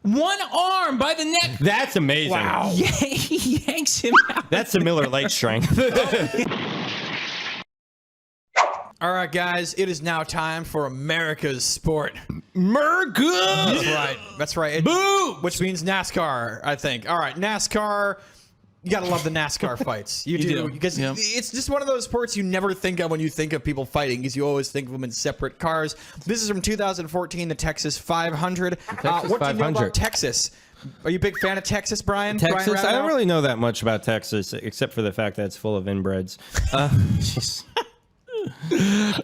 one arm by the neck. That's amazing. Wow. Yeah, he yanks him out. That's the Miller Lite strength. All right, guys, it is now time for America's sport. America! That's right. That's right. Boo! Which means NASCAR, I think. All right, NASCAR. You gotta love the NASCAR fights. You do. Because it's just one of those sports you never think of when you think of people fighting, because you always think of them in separate cars. This is from 2014, the Texas 500. What do you know about Texas? Are you a big fan of Texas, Brian? Texas? I don't really know that much about Texas, except for the fact that it's full of inbreds. Jeez.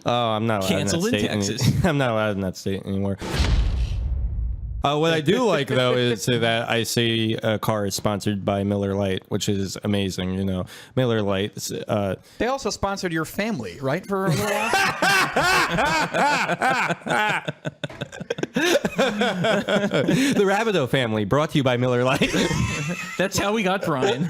Oh, I'm not allowed Canceled in Texas. I'm not allowed in that state anymore. What I do like, though, is that I see a car is sponsored by Miller Lite, which is amazing. You know, Miller Lite. They also sponsored your family, right? For a little while. The Rabideau family, brought to you by Miller Lite. That's how we got Brian.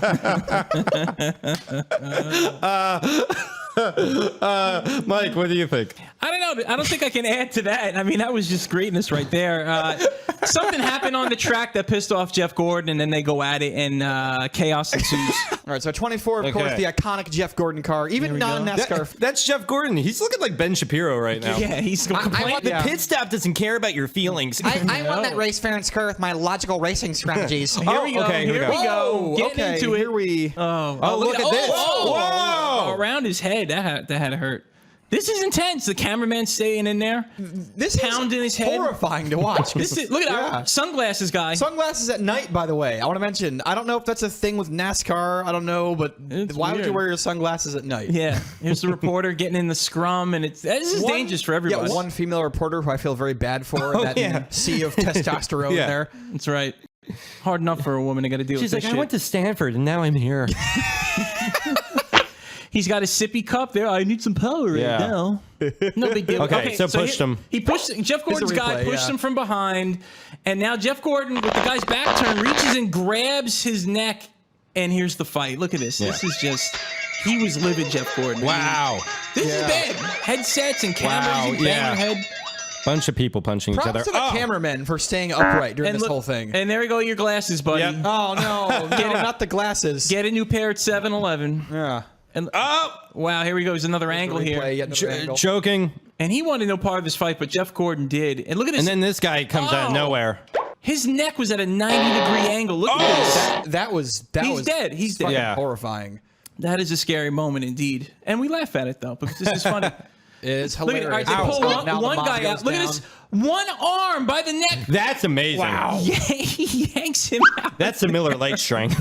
Mike, what do you think? I don't know. I don't think I can add to that. I mean, that was just greatness right there. Something happened on the track that pissed off Jeff Gordon, and then they go at it, and chaos ensues. All right, so 24, of course, the iconic Jeff Gordon car. Even non-NASCAR. That's Jeff Gordon. He's looking like Ben Shapiro right now. Yeah, he's complaining. The pit stop doesn't care about your feelings. I won that race fair and square with my logical racing strategies. Here we go. Okay, here we go. Getting Okay, into it. here we... Oh, look at this. Whoa! Around his head. That had to hurt. This is intense. The cameraman staying in there. This pounding his head. Horrifying to watch. Look at our sunglasses guy. Sunglasses at night, by the way. I want to mention, I don't know if that's a thing with NASCAR. I don't know, but why would you wear your sunglasses at night? Yeah. Here's the reporter getting in the scrum, and this is dangerous for everybody. Yeah, one female reporter who I feel very bad for. That sea of testosterone there. That's right. Hard enough for a woman to got to deal with this She's like, shit. I went to Stanford, and now I'm here. He's got a sippy cup there. I need some power right now. No big deal. Okay, so pushed him. He pushed Jeff Gordon's guy pushed him from behind, and now Jeff Gordon, with the guy's back turned, reaches and grabs his neck, and here's the fight. Look at this. This is just. He was livid, Jeff Gordon. Wow. This is bad. Headsets and cameras and banging your head. Bunch of people punching each other. Props to the cameraman for staying upright during this whole thing. And there you go, your glasses, buddy. Yep. Oh, no. Not the glasses. Get a new pair at 7-Eleven. Yeah. And wow, here we go. There's another angle here. Choking. And he wanted no part of this fight, but Jeff Gordon did. And look at this. And then this guy comes out of nowhere. His neck was at a 90-degree angle. Look at this. That was dead. He's dead. Yeah. Horrifying. That is a scary moment indeed. And we laugh at it, though, because this is funny. It's hilarious. Look at, all right, they pull one guy out. Look at this. One arm by the neck. That's amazing. Wow. Yeah, he yanks him out. That's the Miller Lite strength.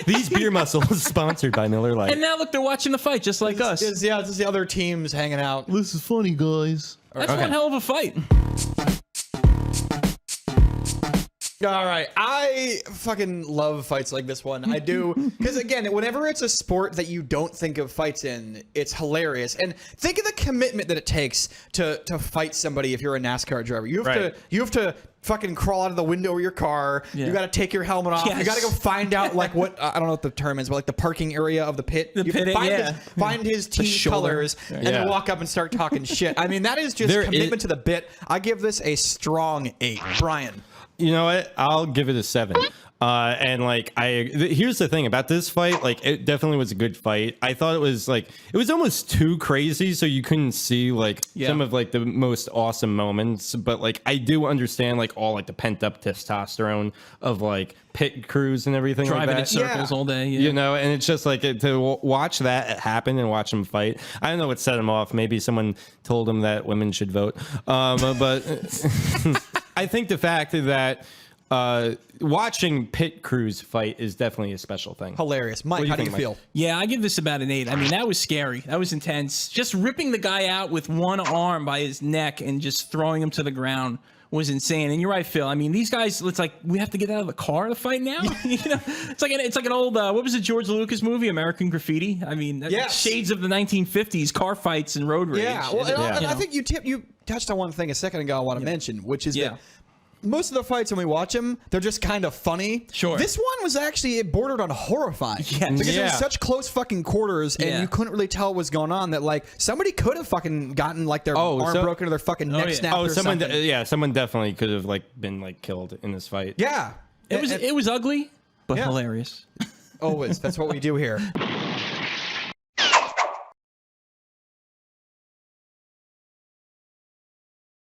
These beer muscles sponsored by Miller Lite. And now look, they're watching the fight just like us. It's just the other teams hanging out. This is funny, guys. That's one hell of a fight. All right, I fucking love fights like this one. I do, because again, whenever it's a sport that you don't think of fights in, it's hilarious. And think of the commitment that it takes to fight somebody if you're a NASCAR driver. You have to fucking crawl out of the window of your car. Yeah. You got to take your helmet off. Yes. You got to go find out like what I don't know what the term is, but like the parking area of the pit. Find his team colors and then walk up and start talking shit. I mean, that is just commitment to the bit. I give this a strong 8. Brian. You know what? I'll give it a 7. And like, here's the thing about this fight. Like, it definitely was a good fight. I thought it was almost too crazy, so you couldn't see like some of like the most awesome moments. But like, I do understand like all like the pent up testosterone of like pit crews and everything driving like that. in circles all day. Yeah. You know, and it's just like to watch that happen and watch them fight. I don't know what set him off. Maybe someone told him that women should vote. But I think the fact that watching pit crews fight is definitely a special thing. Hilarious. Mike, how do you feel? Yeah, I give this about an 8. I mean, that was scary. That was intense. Just ripping the guy out with one arm by his neck and just throwing him to the ground was insane. And you're right, Phil. I mean, these guys, it's like we have to get out of the car to fight now. You know, it's like an old what was it, George Lucas movie, American Graffiti? I mean, shades of the 1950s car fights and road rage. Yeah, well, and I think you touched on one thing a second ago I want to mention, which is that most of the fights when we watch them, they're just kind of funny. Sure. This one was actually, it bordered on horrifying. Yes. Because it was Yeah. such close fucking quarters, and you couldn't really tell what was going on. That like somebody could have fucking gotten like their arm broken or their fucking neck snapped. Oh, or someone, something. someone definitely could have like been like killed in this fight. Yeah. It was ugly, but Yeah. hilarious. Always. That's what we do here.